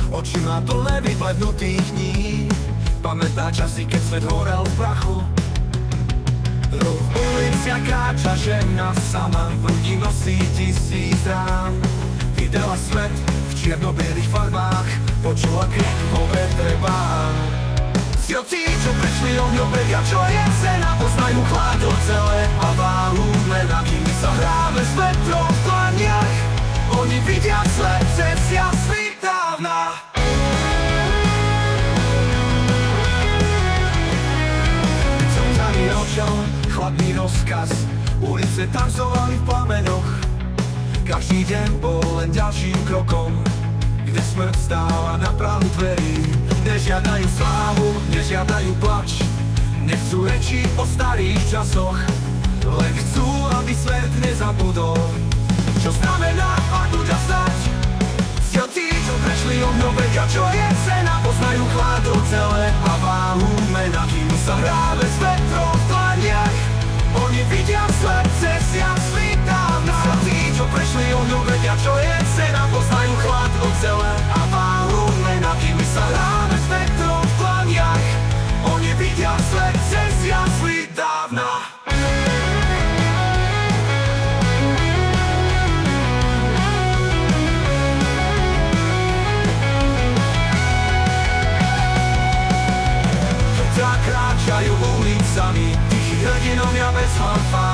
Oči má plné vyplednutých dní. Pamätá časy, keď svet horel v prachu. V uliciach kráča žena sama, v hrudi nosí 1000 rán. Videla svet v čierno-bielých farbách, počula krik vo vetre bán. Sirotí, čo prešli ohňom, vedia, čo je cena, poznajú chlad ocele a váhu mena. Kým my sa hráme s vetrom v dlaniach, oni vidia svet cez jasný dávna. Chladný rozkaz, ulice tancovali v plameňoch. Každý deň bol len ďalším krokom, kde smrť stáva na prahu dverí. Nežiadajú slávu, nežiadajú plač, nechcú reči o starých časoch, len chcú, aby svet nezabudol, čo znamená ak ľudia stať. Stiaľ tí, čo prešli ohňom, vedia, čo je cena, poznajú chlad ocele a váhu mena. Kým sa hráme s vetrom v dlaniach, oni vidia svet cez jasný dávna. Stiaľ tí, čo prešli ohňom, vedia, čo je cena, poznajú chlad ocele a váhu mena. Kým sa hráme s vetrom v dlaniach, oni vidia svet cez jasný dávna. Kráčajú ulicami, tichí hrdinovia bez fanfár.